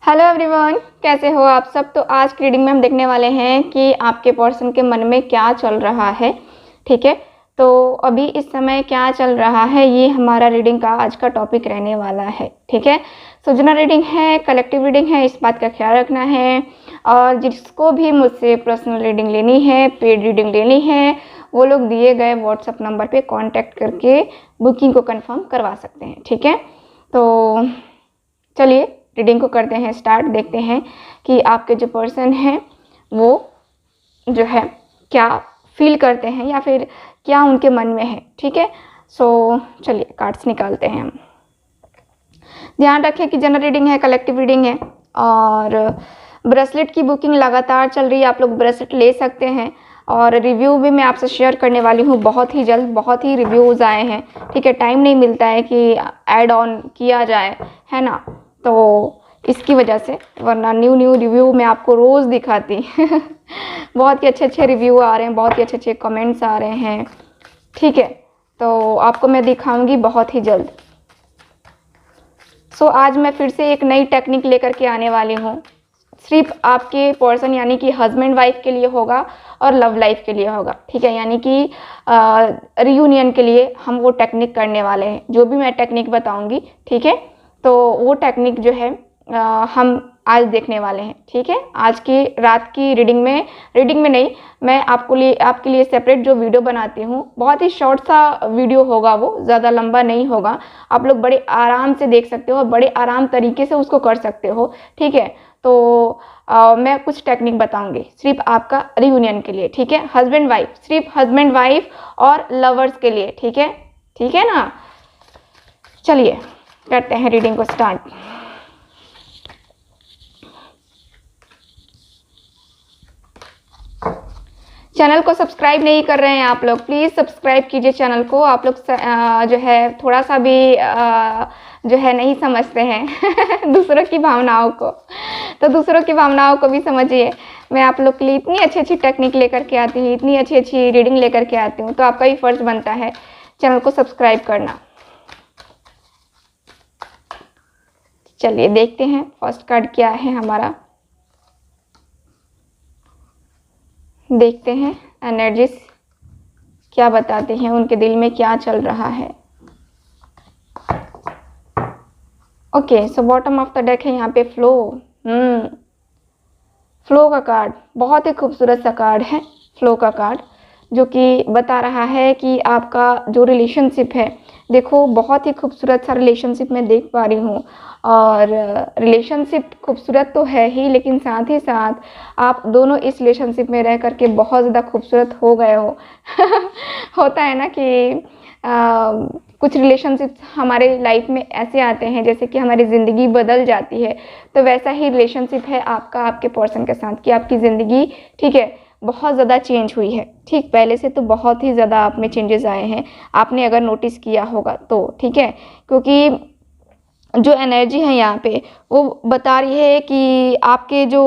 Hello everyone, कैसे हो आप सब। तो आज की रीडिंग में हम देखने वाले हैं कि आपके पर्सन के मन में क्या चल रहा है। ठीक है, तो अभी इस समय क्या चल रहा है, ये हमारा रीडिंग का आज का टॉपिक रहने वाला है। ठीक है, सो जनरल रीडिंग है, कलेक्टिव रीडिंग है, इस बात का ख्याल रखना है। और जिसको भी मुझसे पर्सनल रीडिंग लेनी है, पेड रीडिंग लेनी है, वो लोग दिए गए व्हाट्सएप नंबर पे कांटेक्ट करके बुकिंग को कंफर्म करवा सकते हैं। ठीक है, तो चलिए रीडिंग को करते हैं स्टार्ट। देखते हैं कि आपके जो पर्सन हैं वो जो है क्या फील करते हैं या फिर क्या उनके मन में है। ठीक है, सो चलिए कार्ड्स निकालते हैं हम। ध्यान रखें कि जनरल रीडिंग है, कलेक्टिव रीडिंग है और ब्रेसलेट की बुकिंग लगातार चल रही है। आप लोग ब्रेसलेट ले सकते हैं और रिव्यू भी मैं आपसे शेयर करने वाली हूँ बहुत ही जल्द। बहुत ही रिव्यूज़ आए हैं। ठीक है, टाइम नहीं मिलता है कि ऐड ऑन किया जाए, है ना, तो इसकी वजह से, वरना न्यू रिव्यू मैं आपको रोज़ दिखाती बहुत ही अच्छे रिव्यू आ रहे हैं, बहुत ही अच्छे कमेंट्स आ रहे हैं। ठीक है, तो आपको मैं दिखाऊंगी बहुत ही जल्द। सो आज मैं फिर से एक नई टेक्निक लेकर के आने वाली हूँ। सिर्फ आपके पर्सन यानी कि हस्बैंड वाइफ के लिए होगा और लव लाइफ के लिए होगा। ठीक है, यानी कि रियूनियन के लिए हम वो टेक्निक करने वाले हैं। जो भी मैं टेक्निक बताऊंगी, ठीक है, तो वो टेक्निक जो है हम आज देखने वाले हैं। ठीक है, आज की रात की रीडिंग में नहीं, मैं आपके लिए सेपरेट जो वीडियो बनाती हूँ, बहुत ही शॉर्ट सा वीडियो होगा, वो ज़्यादा लंबा नहीं होगा। आप लोग बड़े आराम से देख सकते हो और बड़े आराम तरीके से उसको कर सकते हो। ठीक है, तो मैं कुछ टेक्निक बताऊंगी सिर्फ आपका रियूनियन के लिए। ठीक है, हस्बैंड वाइफ, सिर्फ हस्बैंड वाइफ और लवर्स के लिए। ठीक है, ठीक है ना। चलिए करते हैं रीडिंग को स्टार्ट। चैनल को सब्सक्राइब नहीं कर रहे हैं आप लोग, प्लीज़ सब्सक्राइब कीजिए चैनल को। आप लोग जो है थोड़ा सा भी जो है नहीं समझते हैं दूसरों की भावनाओं को, तो दूसरों की भावनाओं को भी समझिए। मैं आप लोग के लिए इतनी अच्छी टेक्निक लेकर के आती हूँ, इतनी अच्छी रीडिंग लेकर के आती हूँ, तो आपका ही फर्ज बनता है चैनल को सब्सक्राइब करना। चलिए देखते हैं फर्स्ट कार्ड क्या है हमारा। देखते हैं एनर्जीज क्या बताते हैं, उनके दिल में क्या चल रहा है। Okay, so bottom of the deck है यहाँ पे फ्लो। फ्लो का कार्ड बहुत ही खूबसूरत सा कार्ड है, फ्लो का कार्ड, जो कि बता रहा है कि आपका जो रिलेशनशिप है, देखो बहुत ही खूबसूरत सा रिलेशनशिप मैं देख पा रही हूँ। और रिलेशनशिप खूबसूरत तो है ही, लेकिन साथ ही साथ आप दोनों इस रिलेशनशिप में रह करके बहुत ज़्यादा खूबसूरत हो गए हो होता है ना कि कुछ रिलेशनशिप हमारे लाइफ में ऐसे आते हैं जैसे कि हमारी ज़िंदगी बदल जाती है। तो वैसा ही रिलेशनशिप है आपका आपके पर्सन के साथ कि आपकी ज़िंदगी, ठीक है, बहुत ज़्यादा चेंज हुई है। ठीक, पहले से तो बहुत ही ज़्यादा आप में चेंजेस आए हैं, आपने अगर नोटिस किया होगा तो। ठीक है, क्योंकि जो एनर्जी है यहाँ पे वो बता रही है कि आपके जो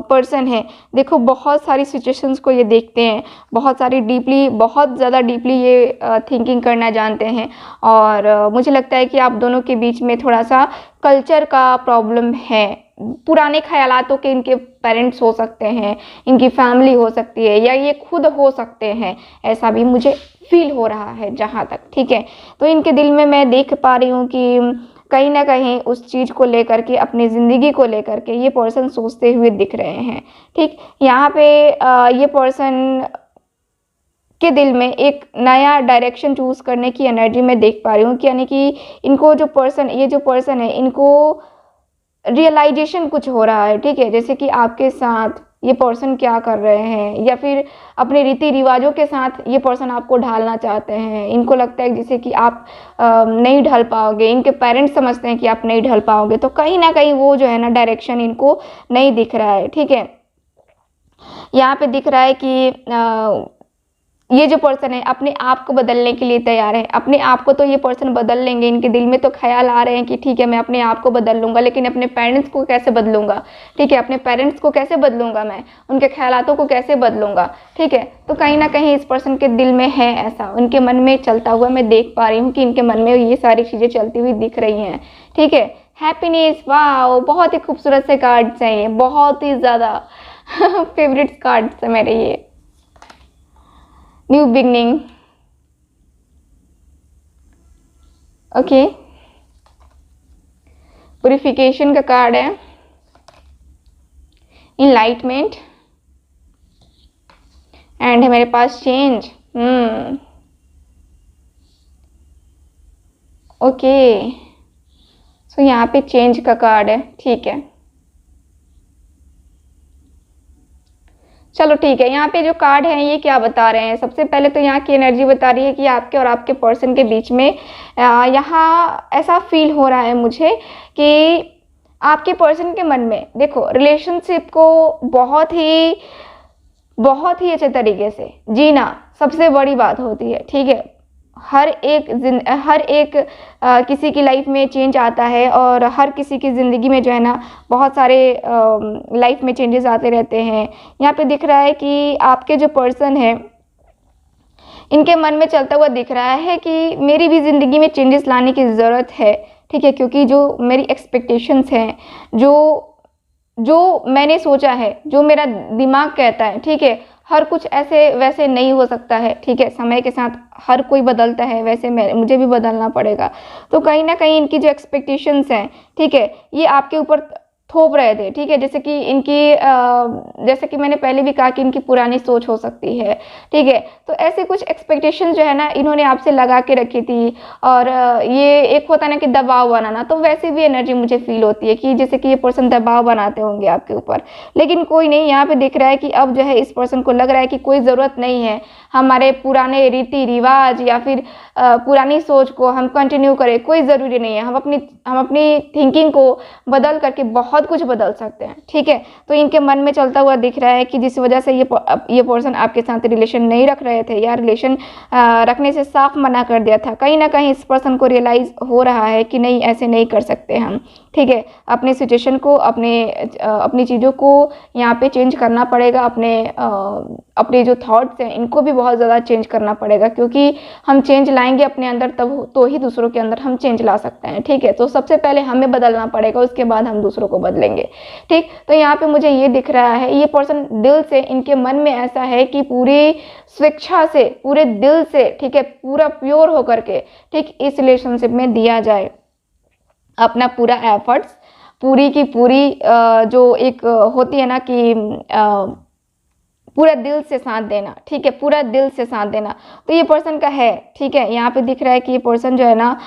पर्सन है, देखो बहुत सारी सिचुएशंस को ये देखते हैं, बहुत ज़्यादा डीपली ये थिंकिंग करना जानते हैं। और मुझे लगता है कि आप दोनों के बीच में थोड़ा सा कल्चर का प्रॉब्लम है। पुराने ख्यालातों के इनके पेरेंट्स हो सकते हैं, इनकी फैमिली हो सकती है, या ये खुद हो सकते हैं, ऐसा भी मुझे फील हो रहा है जहाँ तक। ठीक है, तो इनके दिल में मैं देख पा रही हूँ कि कहीं ना कहीं उस चीज़ को लेकर के, अपनी ज़िंदगी को लेकर के ये पर्सन सोचते हुए दिख रहे हैं। ठीक, यहाँ पे ये पर्सन के दिल में एक नया डायरेक्शन चूज़ करने की एनर्जी मैं देख पा रही हूँ कि यानी कि इनको ये जो पर्सन है, इनको रियलाइजेशन कुछ हो रहा है। ठीक है, जैसे कि आपके साथ ये पर्सन क्या कर रहे हैं, या फिर अपने रीति रिवाजों के साथ ये पर्सन आपको ढालना चाहते हैं। इनको लगता है जैसे कि आप नहीं ढल पाओगे, इनके पेरेंट्स समझते हैं कि आप नहीं ढल पाओगे, तो कहीं ना कहीं वो जो है ना डायरेक्शन इनको नहीं दिख रहा है। ठीक है, यहाँ पे दिख रहा है कि ये जो पर्सन है अपने आप को बदलने के लिए तैयार है। अपने आप को तो ये पर्सन बदल लेंगे, इनके दिल में तो ख्याल आ रहे हैं कि ठीक है मैं अपने आप को बदल लूँगा, लेकिन अपने पेरेंट्स को कैसे बदलूँगा। ठीक है, अपने पेरेंट्स को कैसे बदलूँगा, मैं उनके ख्यालातों को कैसे बदलूँगा। ठीक है, तो कहीं ना कहीं इस पर्सन के दिल में है ऐसा, उनके मन में चलता हुआ मैं देख पा रही हूँ कि इनके मन में ये सारी चीज़ें चलती हुई दिख रही हैं। ठीक है, हैप्पीनेस, वाह बहुत ही खूबसूरत से कार्ड्स हैं ये, बहुत ही ज़्यादा फेवरेट कार्ड्स है मेरे ये। न्यू बिगनिंग, ओके, प्यूरिफिकेशन का कार्ड है, इनलाइटमेंट, एंड है मेरे पास चेंज। ओके, सो यहाँ पे चेंज का कार्ड है, ठीक है। चलो ठीक है, यहाँ पे जो कार्ड है ये क्या बता रहे हैं? सबसे पहले तो यहाँ की एनर्जी बता रही है कि आपके और आपके पर्सन के बीच में यहाँ ऐसा फील हो रहा है मुझे कि आपके पर्सन के मन में, देखो, रिलेशनशिप को बहुत ही अच्छे तरीके से जीना सबसे बड़ी बात होती है, ठीक है। हर एक किसी की लाइफ में चेंज आता है और हर किसी की ज़िंदगी में जो है ना बहुत सारे लाइफ में चेंजेस आते रहते हैं। यहाँ पे दिख रहा है कि आपके जो पर्सन है इनके मन में चलता हुआ दिख रहा है कि मेरी भी ज़िंदगी में चेंजेस लाने की ज़रूरत है, ठीक है, क्योंकि जो मेरी एक्सपेक्टेशंस हैं, जो मैंने सोचा है, जो मेरा दिमाग कहता है, ठीक है, हर कुछ ऐसे वैसे नहीं हो सकता है, ठीक है। समय के साथ हर कोई बदलता है, वैसे मुझे भी बदलना पड़ेगा। तो कहीं ना कहीं इनकी जो एक्सपेक्टेशंस हैं, ठीक है, ये आपके ऊपर थोप रहे थे, ठीक है। जैसे कि मैंने पहले भी कहा कि इनकी पुरानी सोच हो सकती है, ठीक है। तो ऐसे कुछ एक्सपेक्टेशन जो है ना इन्होंने आपसे लगा के रखी थी, और ये एक होता है ना कि दबाव बनाना, तो वैसे भी एनर्जी मुझे फील होती है कि जैसे कि ये पर्सन दबाव बनाते होंगे आपके ऊपर। लेकिन कोई नहीं, यहाँ पे दिख रहा है कि अब जो है इस पर्सन को लग रहा है कि कोई ज़रूरत नहीं है हमारे पुराने रीति रिवाज या फिर पुरानी सोच को हम कंटिन्यू करें, कोई ज़रूरी नहीं है। हम अपनी थिंकिंग को बदल करके बहुत कुछ बदल सकते हैं, ठीक है। तो इनके मन में चलता हुआ दिख रहा है कि जिस वजह से ये पर्सन आपके साथ रिलेशन नहीं रख रहे थे या रिलेशन रखने से साफ मना कर दिया था, कहीं ना कहीं इस पर्सन को रियलाइज़ हो रहा है कि नहीं, ऐसे नहीं कर सकते हम, ठीक है। अपने सिचुएशन को, अपनी चीज़ों को यहाँ पे चेंज करना पड़ेगा। अपने जो थॉट्स हैं इनको भी बहुत ज़्यादा चेंज करना पड़ेगा, क्योंकि हम चेंज लाएंगे अपने अंदर तब तो ही दूसरों के अंदर हम चेंज ला सकते हैं, ठीक है। तो सबसे पहले हमें बदलना पड़ेगा, उसके बाद हम दूसरों को बदलेंगे, ठीक। तो यहाँ पे मुझे ये दिख रहा है, ये पर्सन दिल से, इनके मन में ऐसा है कि पूरी स्वेच्छा से, पूरे दिल से, ठीक है, पूरा प्योर होकर के, ठीक, इस रिलेशनशिप में दिया जाए अपना पूरा एफर्ट्स, पूरी की पूरी जो एक होती है ना कि पूरा दिल से साथ देना, ठीक है, पूरा दिल से साथ देना। तो ये पर्सन का है, ठीक है। यहाँ पे दिख रहा है कि ये पर्सन जो है ना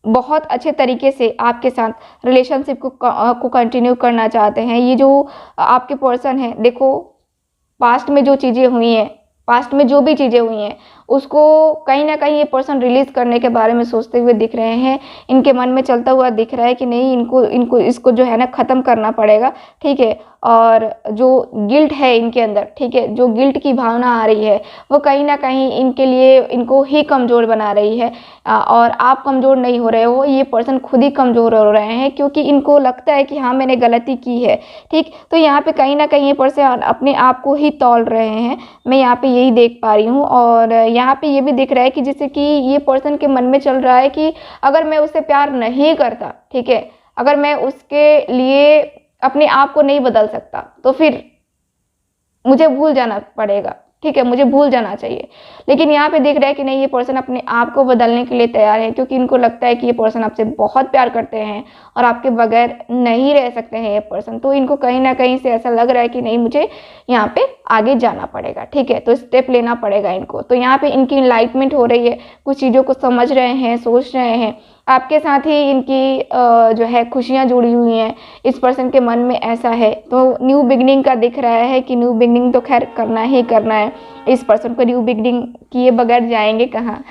बहुत अच्छे तरीके से आपके साथ रिलेशनशिप को कंटिन्यू करना चाहते हैं। ये जो आपके पर्सन है, देखो, पास्ट में जो चीज़ें हुई हैं, पास्ट में जो भी चीज़ें हुई हैं, उसको कहीं ना कहीं ये पर्सन रिलीज़ करने के बारे में सोचते हुए दिख रहे हैं। इनके मन में चलता हुआ दिख रहा है कि नहीं, इसको जो है ना ख़त्म करना पड़ेगा, ठीक है। और जो गिल्ट है इनके अंदर, ठीक है, जो गिल्ट की भावना आ रही है वो कहीं ना कहीं इनके लिए इनको ही कमज़ोर बना रही है। और आप कमज़ोर नहीं हो रहे हो, ये पर्सन खुद ही कमज़ोर हो रहे हैं, क्योंकि इनको लगता है कि हाँ, मैंने गलती की है, ठीक। तो यहाँ पे कहीं ना कहीं ये पर्सन अपने आप को ही तौल रहे हैं, मैं यहाँ पे यही देख पा रही हूँ। और यहाँ पे ये भी दिख रहा है कि जैसे कि ये पर्सन के मन में चल रहा है कि अगर मैं उससे प्यार नहीं करता, ठीक है, अगर मैं उसके लिए अपने आप को नहीं बदल सकता, तो फिर मुझे भूल जाना पड़ेगा, ठीक है, मुझे भूल जाना चाहिए। लेकिन यहाँ पे दिख रहा है कि नहीं, ये पर्सन अपने आप को बदलने के लिए तैयार है, क्योंकि इनको लगता है कि ये पर्सन आपसे बहुत प्यार करते हैं और आपके बगैर नहीं रह सकते हैं ये पर्सन। तो इनको कहीं ना कहीं से ऐसा लग रहा है कि नहीं, मुझे यहाँ पे आगे जाना पड़ेगा, ठीक है, तो स्टेप लेना पड़ेगा इनको। तो यहाँ पे इनकी इनलाइटमेंट हो रही है, कुछ चीज़ों को समझ रहे हैं, सोच रहे हैं। आपके साथ ही इनकी जो है खुशियाँ जुड़ी हुई हैं, इस पर्सन के मन में ऐसा है। तो न्यू बिगनिंग का दिख रहा है कि न्यू बिगनिंग तो खैर करना ही करना है, इस पर्सन को न्यू बिगनिंग किए बगैर जाएंगे कहाँ।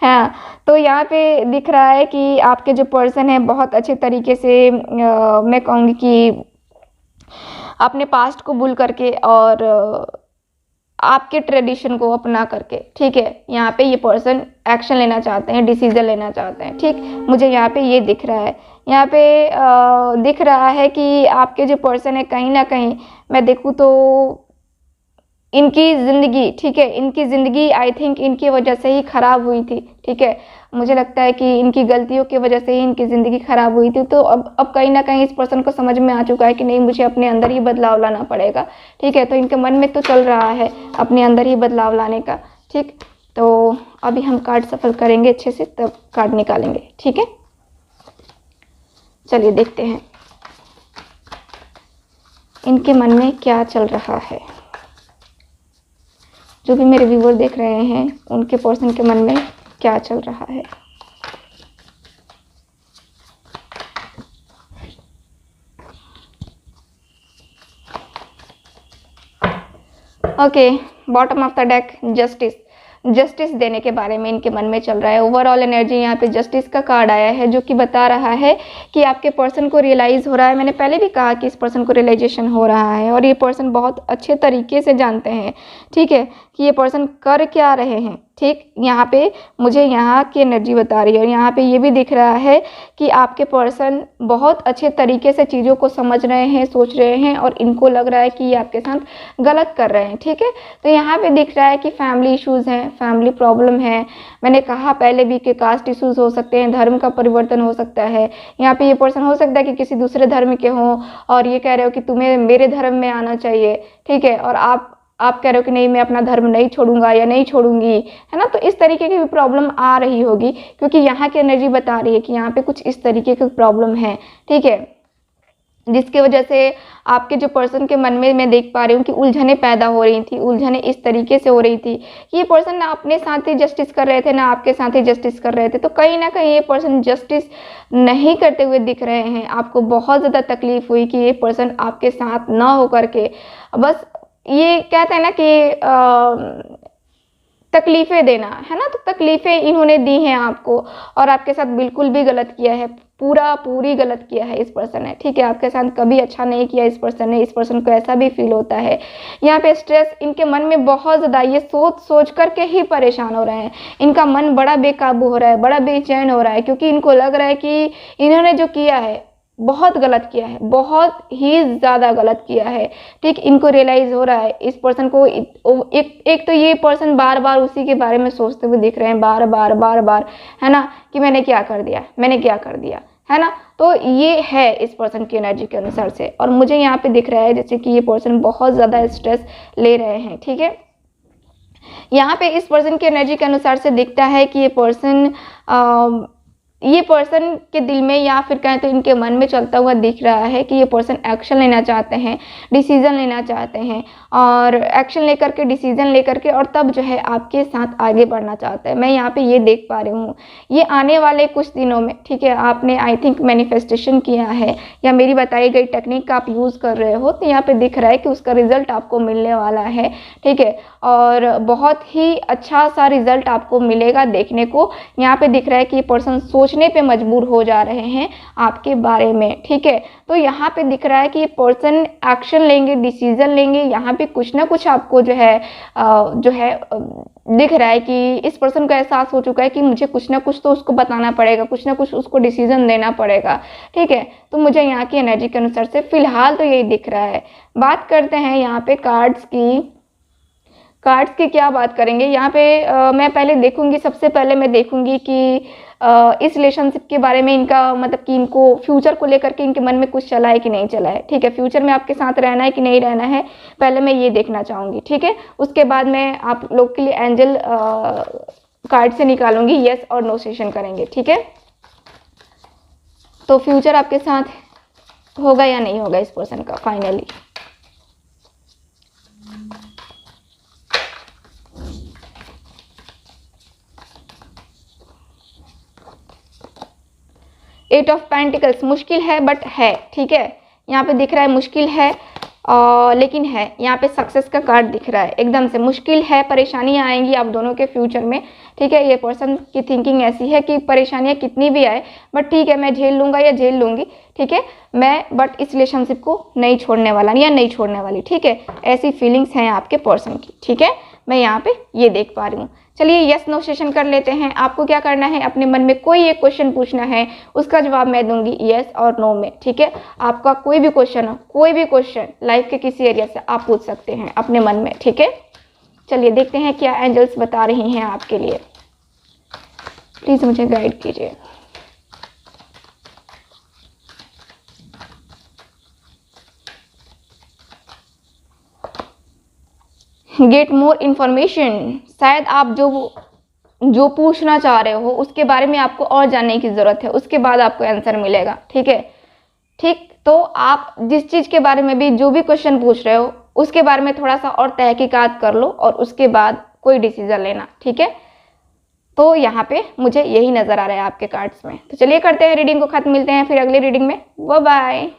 हाँ, तो यहाँ पे दिख रहा है कि आपके जो पर्सन है बहुत अच्छे तरीके से मैं कहूँगी कि अपने पास्ट को भूल करके और आपके ट्रेडिशन को अपना करके, ठीक है, यहाँ पे ये पर्सन एक्शन लेना चाहते हैं, डिसीजन लेना चाहते हैं, ठीक। मुझे यहाँ पे ये दिख रहा है, यहाँ पे दिख रहा है कि आपके जो पर्सन है कहीं ना कहीं मैं देखूँ तो इनकी ज़िंदगी, ठीक है, इनकी ज़िंदगी आई थिंक इनकी वजह से ही ख़राब हुई थी, ठीक है। मुझे लगता है कि इनकी गलतियों की वजह से ही इनकी ज़िंदगी ख़राब हुई थी। तो अब कहीं ना कहीं इस पर्सन को समझ में आ चुका है कि नहीं, मुझे अपने अंदर ही बदलाव लाना पड़ेगा। ठीक है, तो इनके मन में तो चल रहा है अपने अंदर ही बदलाव लाने का। ठीक, तो अभी हम कार्ड सफल करेंगे अच्छे से, तब कार्ड निकालेंगे। ठीक है, चलिए देखते हैं इनके मन में क्या चल रहा है। जो भी मेरे व्यूवर देख रहे हैं, उनके पर्सन के मन में क्या चल रहा है। Okay, bottom of the deck justice. Justice देने के बारे में इनके मन में चल रहा है। ओवरऑल एनर्जी यहाँ पे जस्टिस का कार्ड आया है, जो कि बता रहा है कि आपके पर्सन को रियलाइज़ हो रहा है। मैंने पहले भी कहा कि इस पर्सन को रियलाइजेशन हो रहा है और ये पर्सन बहुत अच्छे तरीके से जानते हैं, ठीक है, कि ये पर्सन कर क्या रहे हैं। ठीक, यहाँ पे मुझे यहाँ की एनर्जी बता रही है और यहाँ पे ये भी दिख रहा है कि आपके पर्सन बहुत अच्छे तरीके से चीज़ों को समझ रहे हैं, सोच रहे हैं और इनको लग रहा है कि ये आपके साथ गलत कर रहे हैं। ठीक है, तो यहाँ पे दिख रहा है कि फैमिली इश्यूज़ हैं, फैमिली प्रॉब्लम है। मैंने कहा पहले भी कि कास्ट इश्यूज़ हो सकते हैं, धर्म का परिवर्तन हो सकता है। यहाँ पे ये पर्सन हो सकता है कि किसी दूसरे धर्म के हों और ये कह रहे हो कि तुम्हें मेरे धर्म में आना चाहिए। ठीक है, और आप कह रहे हो कि नहीं, मैं अपना धर्म नहीं छोड़ूंगा या नहीं छोड़ूंगी, है ना। तो इस तरीके की भी प्रॉब्लम आ रही होगी, क्योंकि यहाँ की एनर्जी बता रही है कि यहाँ पे कुछ इस तरीके की प्रॉब्लम है। ठीक है, जिसकी वजह से आपके जो पर्सन के मन में मैं देख पा रही हूँ कि उलझनें पैदा हो रही थी। उलझनें इस तरीके से हो रही थी कि ये पर्सन ना अपने साथ ही जस्टिस कर रहे थे, ना आपके साथ ही जस्टिस कर रहे थे। तो कहीं ना कहीं ये पर्सन जस्टिस नहीं करते हुए दिख रहे हैं। आपको बहुत ज़्यादा तकलीफ हुई कि ये पर्सन आपके साथ ना हो करके बस ये कहते हैं ना कि तकलीफ़ें देना, है ना। तो तकलीफ़ें इन्होंने दी हैं आपको और आपके साथ बिल्कुल भी गलत किया है, पूरी गलत किया है इस पर्सन ने। ठीक है, आपके साथ कभी अच्छा नहीं किया इस पर्सन ने। इस पर्सन को ऐसा भी फील होता है। यहाँ पे स्ट्रेस इनके मन में बहुत ज़्यादा, ये सोच करके ही परेशान हो रहे हैं। इनका मन बड़ा बेकाबू हो रहा है, बड़ा बेचैन हो रहा है, क्योंकि इनको लग रहा है कि इन्होंने जो किया है बहुत गलत किया है, बहुत ही ज़्यादा गलत किया है। ठीक, इनको रियलाइज़ हो रहा है। इस पर्सन को एक तो ये पर्सन बार बार उसी के बारे में सोचते हुए दिख रहे हैं, बार बार, है ना, कि मैंने क्या कर दिया, है ना। तो ये है इस पर्सन की एनर्जी के अनुसार से। और मुझे यहाँ पे दिख रहा है जैसे कि ये पर्सन बहुत ज़्यादा स्ट्रेस ले रहे हैं। ठीक है, यहाँ पे इस पर्सन की एनर्जी के अनुसार से दिखता है कि ये पर्सन के दिल में या फिर कहें तो इनके मन में चलता हुआ दिख रहा है कि ये पर्सन एक्शन लेना चाहते हैं, डिसीज़न लेना चाहते हैं और एक्शन लेकर के, डिसीज़न लेकर के और तब जो है आपके साथ आगे बढ़ना चाहते हैं। मैं यहाँ पे ये देख पा रही हूँ। ये आने वाले कुछ दिनों में, ठीक है, आपने आई थिंक मैनिफेस्टेशन किया है या मेरी बताई गई टेक्निक का आप यूज़ कर रहे हो, तो यहाँ पर दिख रहा है कि उसका रिज़ल्ट आपको मिलने वाला है। ठीक है, और बहुत ही अच्छा सा रिज़ल्ट आपको मिलेगा देखने को। यहाँ पर दिख रहा है कि ये पर्सन सोचने पे मजबूर हो जा रहे हैं आपके बारे में। ठीक है, तो यहाँ पे दिख रहा है कि ये पर्सन एक्शन लेंगे, डिसीजन लेंगे। यहाँ पे कुछ ना कुछ आपको जो है दिख रहा है कि इस पर्सन को एहसास हो चुका है कि मुझे कुछ ना कुछ तो उसको बताना पड़ेगा, कुछ ना कुछ उसको डिसीजन देना पड़ेगा। ठीक है, तो मुझे यहाँ की एनर्जी के अनुसार से फिलहाल तो यही दिख रहा है। बात करते हैं यहाँ पे कार्ड्स की क्या बात करेंगे। यहाँ पे मैं पहले देखूंगी, सबसे पहले मैं देखूंगी कि इस रिलेशनशिप के बारे में इनका मतलब कि इनको फ्यूचर को लेकर के इनके मन में कुछ चला है कि नहीं चला है। ठीक है, फ्यूचर में आपके साथ रहना है कि नहीं रहना है, पहले मैं ये देखना चाहूँगी। ठीक है, उसके बाद मैं आप लोग के लिए एंजल कार्ड से निकालूंगी, येस और नो सेशन करेंगे। ठीक है, तो फ्यूचर आपके साथ होगा या नहीं होगा इस पर्सन का फाइनली। एट ऑफ पेंटिकल्स, मुश्किल है बट है। ठीक है, यहाँ पे दिख रहा है मुश्किल है लेकिन है। यहाँ पे सक्सेस का कार्ड दिख रहा है। एकदम से मुश्किल है, परेशानियाँ आएंगी आप दोनों के फ्यूचर में। ठीक है, ये पर्सन की थिंकिंग ऐसी है कि परेशानियाँ कितनी भी आए बट ठीक है, मैं झेल लूँगा या झेल लूँगी। ठीक है, मैं बट इस रिलेशनशिप को नहीं छोड़ने वाला या नहीं छोड़ने वाली। ठीक है, ऐसी फीलिंग्स हैं आपके पर्सन की। ठीक है, मैं यहाँ पे ये देख पा रही हूँ। चलिए यस नो सेशन कर लेते हैं। आपको क्या करना है, अपने मन में कोई एक क्वेश्चन पूछना है, उसका जवाब मैं दूंगी यस और नो में। ठीक है, आपका कोई भी क्वेश्चन हो, कोई भी क्वेश्चन लाइफ के किसी एरिया से आप पूछ सकते हैं अपने मन में। ठीक है, चलिए देखते हैं क्या एंजल्स बता रही हैं आपके लिए। प्लीज़ मुझे गाइड कीजिए। गेट मोर इन्फॉर्मेशन, शायद आप जो पूछना चाह रहे हो उसके बारे में आपको और जानने की ज़रूरत है, उसके बाद आपको आंसर मिलेगा। ठीक है, ठीक। तो आप जिस चीज़ के बारे में भी जो भी क्वेश्चन पूछ रहे हो उसके बारे में थोड़ा सा और तहकीकात कर लो और उसके बाद कोई डिसीजन लेना। ठीक है, तो यहाँ पे मुझे यही नज़र आ रहा है आपके कार्ड्स में। तो चलिए करते हैं रीडिंग को ख़त्म, मिलते हैं फिर अगली रीडिंग में। Bye bye.